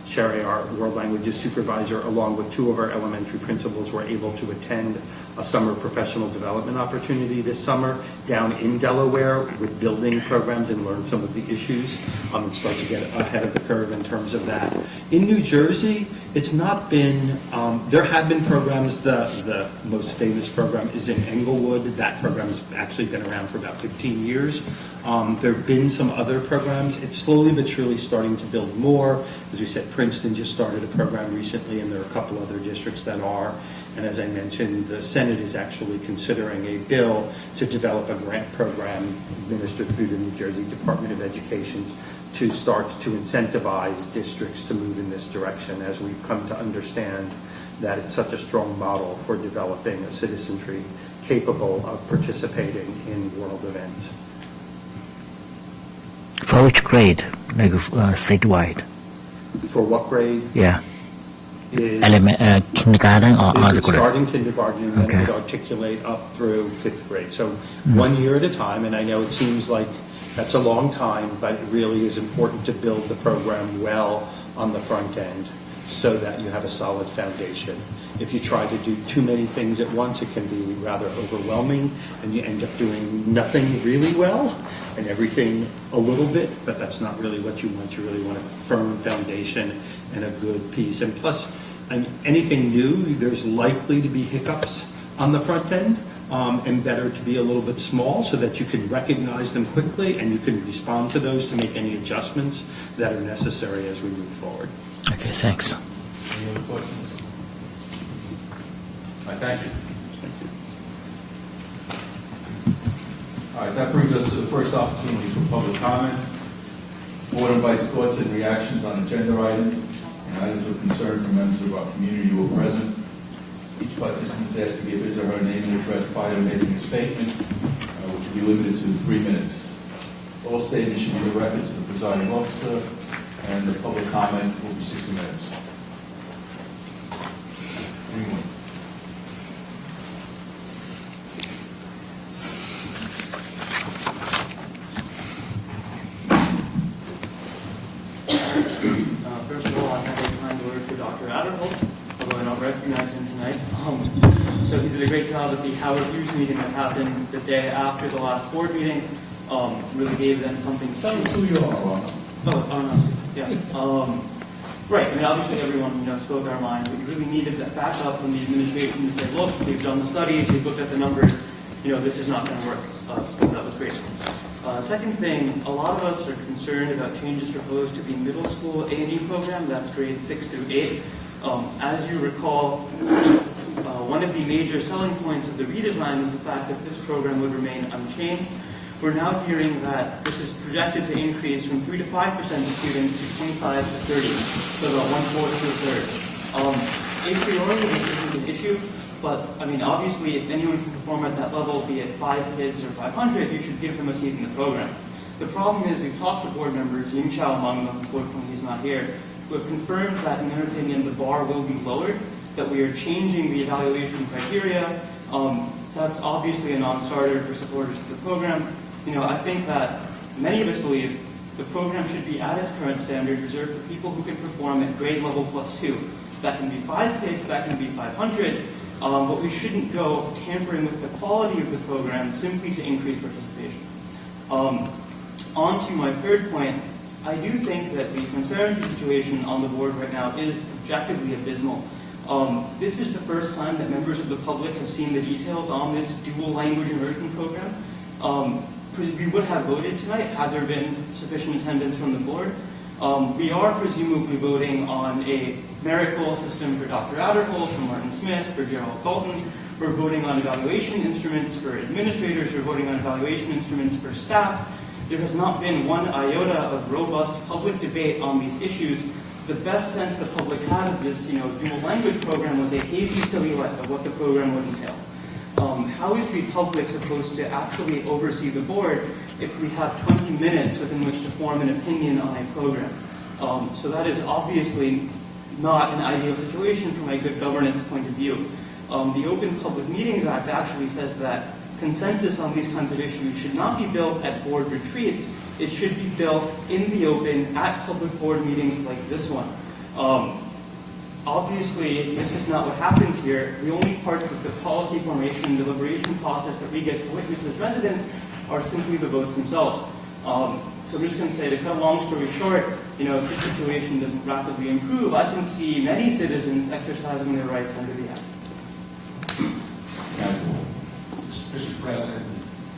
Sherry, our world languages supervisor, along with 2 of our elementary principals, were able to attend a summer professional development opportunity this summer down in Delaware with building programs and learn some of the issues and start to get ahead of the curve in terms of that. In New Jersey, it's not been, there have been programs. The most famous program is in Englewood. That program has actually been around for about 15 years. There have been some other programs. It's slowly but surely starting to build more. As we said, Princeton just started a program recently, and there are a couple other districts that are. And as I mentioned, the Senate is actually considering a bill to develop a grant program administered through the New Jersey Department of Education to start to incentivize districts to move in this direction, as we've come to understand that it's such a strong model for developing a citizenry capable of participating in world events. For which grade, like statewide? For what grade? Yeah, Is kindergarten or it other would grade? start in kindergarten and then Okay. it would articulate up through 5th grade. So 1 year at a time, and I know it seems like that's a long time, but it really is important to build the program well on the front end so that you have a solid foundation. If you try to do too many things at once, it can be rather overwhelming, and you end up doing nothing really well and everything a little bit, but that's not really what you want. You really want a firm foundation and a good piece. And plus, anything new, there's likely to be hiccups on the front end, and better to be a little bit small so that you can recognize them quickly and you can respond to those to make any adjustments that are necessary as we move forward. Okay, thanks. Any other questions? All right, thank you. All right, that brings us to the first opportunity for public comment. Board invites thoughts and reactions on agenda items and items of concern from members of our community who are present. Each participant is asked to give his or her name and address prior to making a statement, which will be limited to 3 minutes. All statements should be directed to the presiding officer, and the public comment will be 60 minutes. Anyone? First of all, I have a kind word for Dr. Adderholt, although I don't recognize him tonight. So he did a great job at the Howard Hughes meeting that happened the day after the last board meeting. Really gave them something to... Tell us who you are, Ron. Yeah. Right. I mean, obviously everyone, spoke our minds, but you really needed that backup from the administration to say, look, we've done the studies, we've looked at the numbers, this is not going to work. So that was great. Second thing, a lot of us are concerned about changes proposed to the middle school A&E program, that's grades 6 through 8. As you recall, one of the major selling points of the redesign was the fact that this program would remain unchanged. We're now hearing that this is projected to increase from 3 to 5% of students to 25 to 30, so about 1/4 to a third. A priori, this isn't an issue, but I mean, obviously, if anyone can perform at that level, be it 5 kids or 500, you should give them a seat in the program. The problem is, we've talked to board members, Ying Chao among them, unfortunately he's not here, who have confirmed that, in their opinion, the bar will be lowered, that we are changing the evaluation criteria. That's obviously a non-starter for supporters of the program. I think that many of us believe the program should be at its current standard, reserved for people who can perform at grade level +2. That can be 5 kids, that can be 500, but we shouldn't go tampering with the quality of the program simply to increase participation. On to my third point, I do think that the transparency situation on the board right now is objectively abysmal. This is the first time that members of the public have seen the details on this dual language immersion program. We would have voted tonight had there been sufficient attendance from the board. We are presumably voting on a merit pool system for Dr. Adderholt, for Martin Smith, for Gerald Bolton. We're voting on evaluation instruments for administrators. We're voting on evaluation instruments for staff. There has not been one iota of robust public debate on these issues. The best sense the public had of this, dual language program was a hazy silhouette of what the program would entail. How is the public supposed to actually oversee the board if we have 20 minutes within which to form an opinion on a program? So that is obviously not an ideal situation from a good governance point of view. The Open Public Meetings Act actually says that consensus on these kinds of issues should not be built at board retreats. It should be built in the open at public board meetings like this one. Obviously, this is not what happens here. The only parts of the policy formation and deliberation process that we get to witness as residents are simply the votes themselves. So I'm just going to say, to cut a long story short, if this situation doesn't rapidly improve, I can see many citizens exercising their rights under the Act. Mr. President,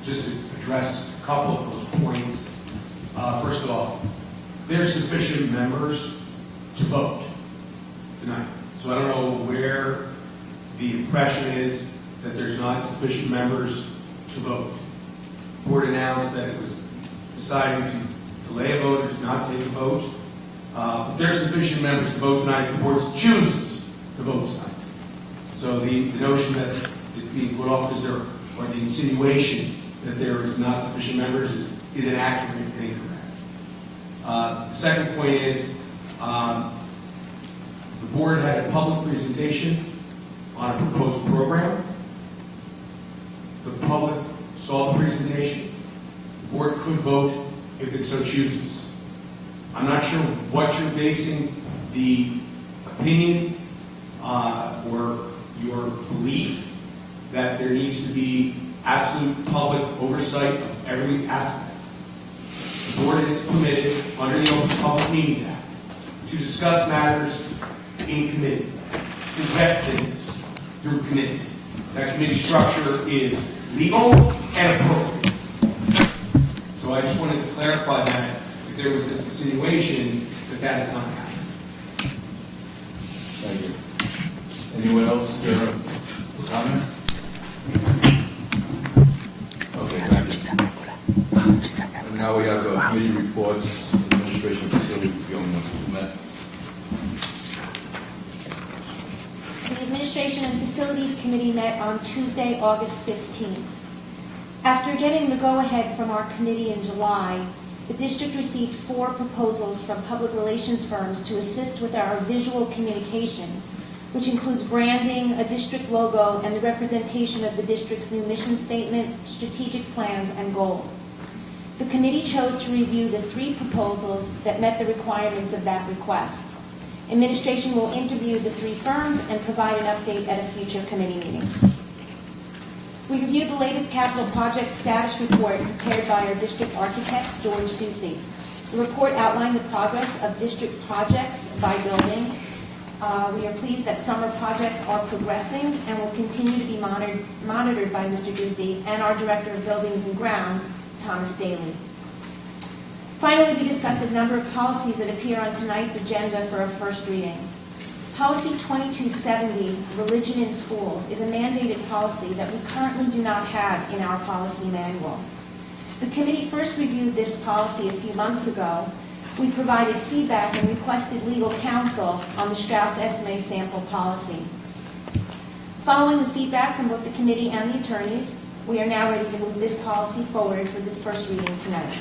just to address a couple of those points. First off, there's sufficient members to vote tonight. So I don't know where the impression is that there's not sufficient members to vote. The board announced that it was deciding to delay a vote or to not take a vote. But there's sufficient members to vote tonight. The board chooses to vote tonight. So the notion that it's being put off because or the insinuation that there is not sufficient members is inaccurate and incorrect. The second point is the board had a public presentation on a proposed program. The public saw the presentation. The board could vote if it so chooses. I'm not sure what you're basing the opinion or your belief that there needs to be absolute public oversight of every aspect. The board is permitted under the Open Public Meetings Act to discuss matters in committee, to vet things through committee. That committee structure is legal and appropriate. So I just wanted to clarify that if there was this insinuation that is not happening. Thank you. Anyone else comment? Okay, thank you. And now we have committee reports, administration facility, the only ones who met. The Administration and Facilities Committee met on Tuesday, August 15th. After getting the go-ahead from our committee in July, the district received 4 proposals from public relations firms to assist with our visual communication, which includes branding, a district logo, and the representation of the district's new mission statement, strategic plans, and goals. The committee chose to review the 3 proposals that met the requirements of that request. Administration will interview the 3 firms and provide an update at a future committee meeting. We reviewed the latest capital project status report prepared by our district architect, George Soucy. The report outlined the progress of district projects by building. We are pleased that summer projects are progressing and will continue to be monitored by Mr. Soucy and our Director of Buildings and Grounds, Thomas Daly. Finally, we discussed a number of policies that appear on tonight's agenda for a first reading. Policy 2270, Religion in Schools, is a mandated policy that we currently do not have in our policy manual. The committee first reviewed this policy a few months ago. We provided feedback and requested legal counsel on the Strauss-Esme sample policy. Following the feedback from both the committee and the attorneys, we are now ready to move this policy forward for this first reading tonight.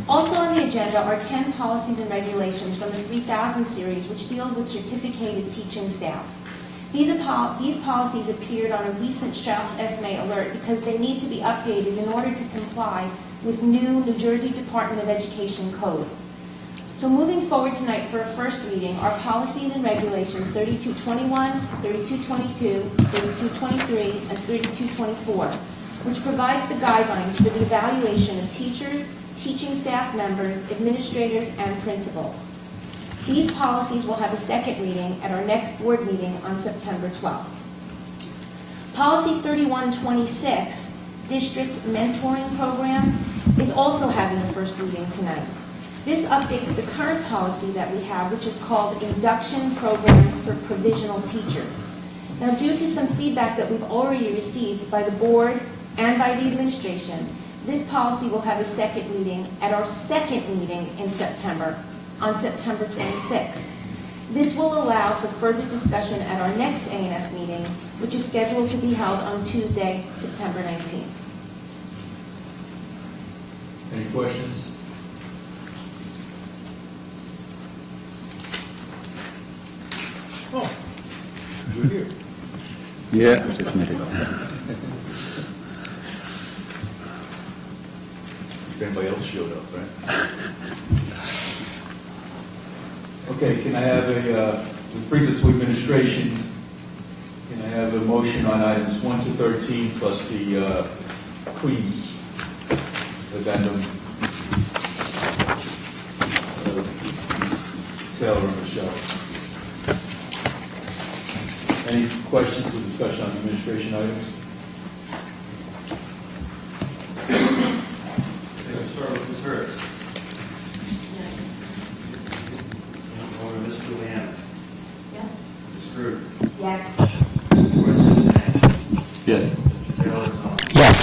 Also on the agenda are 10 policies and regulations from the 3000 series, which deal with certificated teaching staff. These policies appeared on a recent Strauss-Esme alert because they need to be updated in order to comply with new New Jersey Department of Education code. So moving forward tonight for a first reading are policies and regulations 3221, 3222, 3223, and 3224, which provides the guidelines for the evaluation of teachers, teaching staff members, administrators, and principals. These policies will have a second reading at our next board meeting on September 12th. Policy 3126, District Mentoring Program, is also having a first reading tonight. This updates the current policy that we have, which is called Induction Program for Provisional Teachers. Now, due to some feedback that we've already received by the board and by the administration, this policy will have a second meeting at our second meeting in September, on September 26th. This will allow for further discussion at our next A&F meeting, which is scheduled to be held on Tuesday, September 19th. Any questions? Oh, you're here. Yeah, I just met it. If anybody else showed up, right? Okay, can I have which brings us to administration. Can I have a motion on items 1 to 13 plus the Queen addendum? Taylor and Michelle. Any questions or discussion on administration items? Let's start with Ms. Hurst. Over Ms. Juliana. Yes? Ms. Groot. Yes. Mr. Weston. Yes. Mr. Taylor. Yes.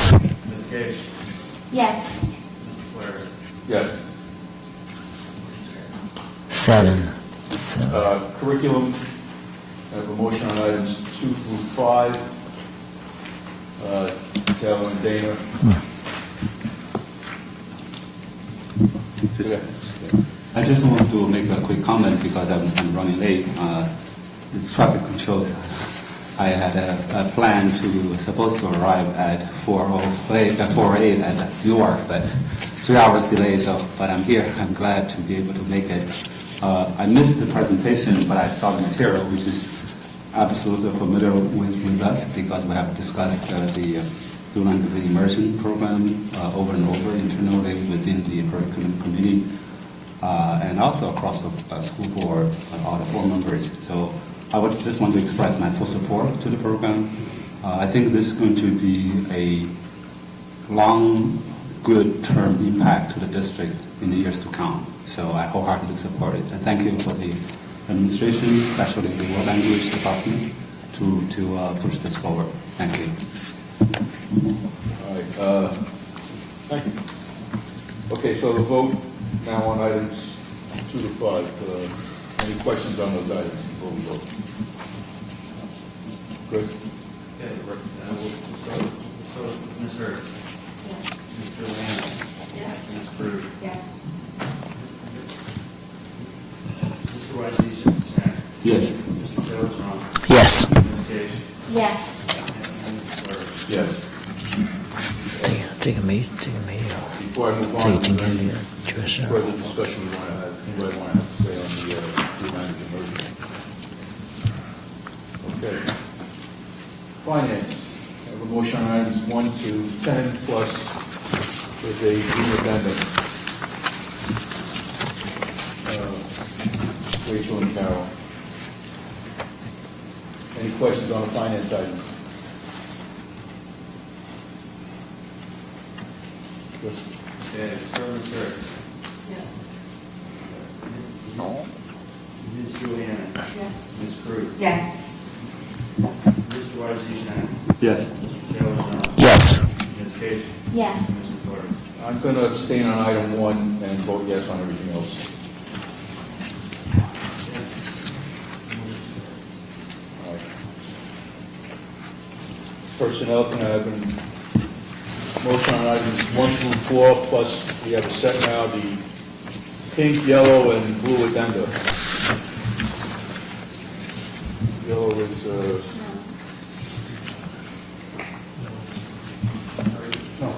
Ms. Gage. Yes. Mr. Flair. Yes. 7. Curriculum, I have a motion on items 2 through 5. Taylor and Dana. I just want to make a quick comment because I'm running late. It's traffic controls. I had a plan supposed to arrive at 4:08 at Newark, but 3 hours delayed. But I'm here. I'm glad to be able to make it. I missed the presentation, but I saw the material, which is absolutely familiar with us because we have discussed the dual language immersion program over and over internally within the curriculum committee and also across the school board, all the board members. So I would just want to express my full support to the program. I think this is going to be a long, good term impact to the district in the years to come. So I wholeheartedly support it. And thank you for the administration, especially the world language department, to push this forward. Thank you. All right, thank you. Okay, so the vote now on items 2 to 5. Any questions on those items before we vote? Chris? Okay, we'll start with Ms. Hurst. Yes. Ms. Juliana. Yes. Ms. Groot. Yes. Mr. Weston. Yes. Mr. Taylor. Yes. Ms. Gage. Yes. And Ms. Flair. Yes. 这个没有， Before I move 这 on, 个今天这个缺失。 further discussion we want to have, anybody want to have to stay on the dual language immersion? Okay. Finance, I have a motion on items 1 to 10 plus there's a new addendum. Rachel and Carol. Any questions on the finance items? Chris? Okay, start with Ms. Hurst. Yes. Ms. Juliana. Yes. Ms. Groot. Yes. Mr. Weston. Yes. Mr. Taylor. Yes. Ms. Gage. Yes. Mr. Flair. I'm going to abstain on item 1 and vote yes on everything else. All right. Personnel, can I have a motion on items 1 through 4, plus we have a set now, the pink, yellow, and blue addenda. Yellow is, no.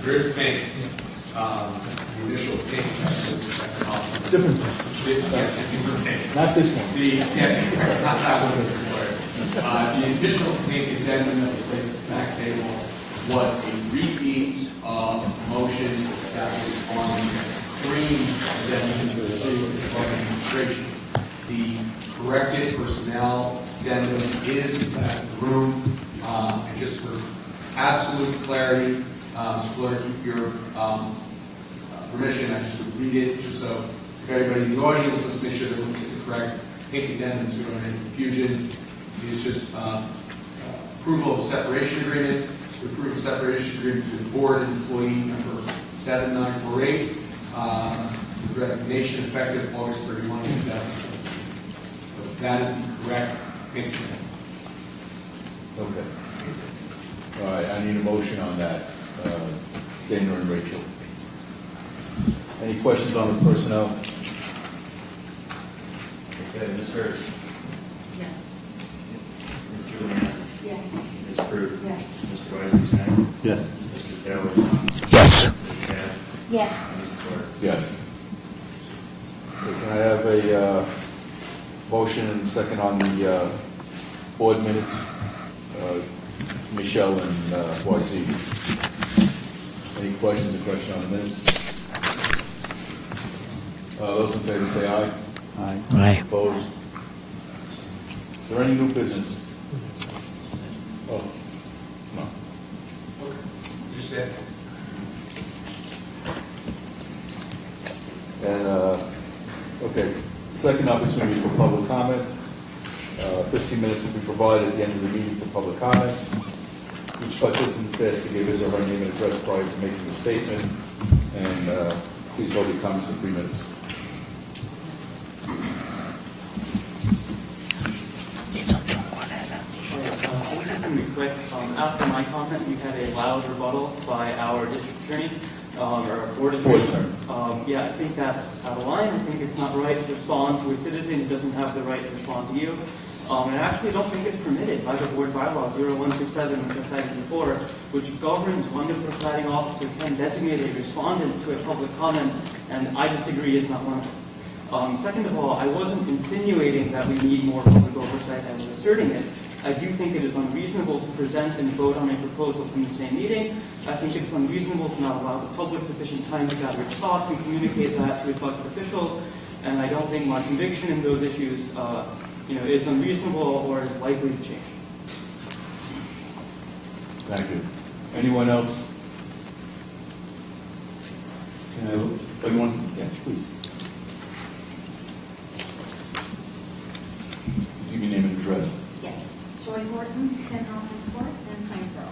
There's pink, the initial pink. Different, Yes, different pink. not this one. Yes, not that one. The initial pink addendum that was placed at the back table was a repeat of motion that was on the green addendum to the Department of Administration. The corrected personnel addendum is in the room, and just for absolute clarity, Mr. Fleur, your permission, I just would read it, just so if everybody in the audience wants to make sure they're looking at the correct pink addendums, we don't have any confusion. It's just approval of separation agreement, to approve a separation agreement between the board and employee number 7948, with resignation effective August 31, 2017. So that is the correct pink addendum. Okay. All right, I need a motion on that, Dana and Rachel. Any questions on the personnel? Okay, Ms. Hurd. Yes. Ms. Juliana. Yes. Ms. Prue. Yes. Mr. Eisenstein. Yes. Mr. Taylor. Yes. Ms. Cash. Yes. And Ms. Clark. Yes. Okay, can I have a motion and second on the board minutes? Michelle and YZ. Any questions or question on the minutes? Those in favor say aye. Aye. Aye. Opposed? Is there any new business? Oh, no. Okay. Just asking. And, okay, second opportunity for public comment. 15 minutes will be provided at the end of the meeting for public comments. Each participant is asked to give his or her name and address prior to making a statement. And please hold your comments in 3 minutes. I'm just going to be quick. After my comment, we had a loud rebuttal by our district attorney, or board attorney. Yeah, I think that's out of line. I think it's not right to respond to a citizen who doesn't have the right to respond to you. And I actually don't think it's permitted by the board bylaw 0167, which I cited before, which governs when the presiding officer can designate a respondent to a public comment, and I disagree is not one of them. Second of all, I wasn't insinuating that we need more public oversight. I was asserting it. I do think it is unreasonable to present and vote on a proposal from the same meeting. I think it's unreasonable to not allow the public sufficient time to gather its thoughts and communicate that to its elected officials. And I don't think my conviction in those issues is unreasonable or is likely to change. Thank you. Anyone else? Anyone? Yes, please. Give your name and address. Yes, Joy Horton, 10 Hawkins Court in Plainsboro.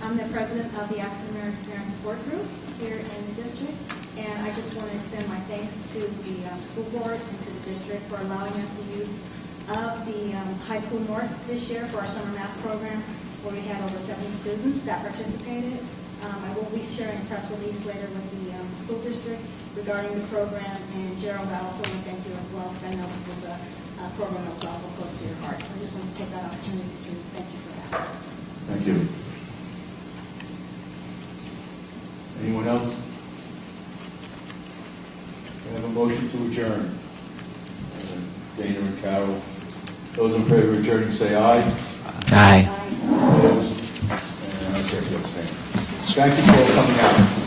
I'm the president of the African American Parent Support Group here in the district, and I just want to extend my thanks to the school board and to the district for allowing us the use of the High School North this year for our summer math program, where we had over 70 students that participated. I will be sharing a press release later with the school district regarding the program, and Gerald, I also want to thank you as well, because I know this was a program that was also close to your heart. So I just want to take that opportunity to thank you for that. Thank you. Anyone else? Can I have a motion to adjourn? Dana and Carol. Those in favor of adjourning say aye. Aye. Opposed? And I take your abstain. Thank you for coming out.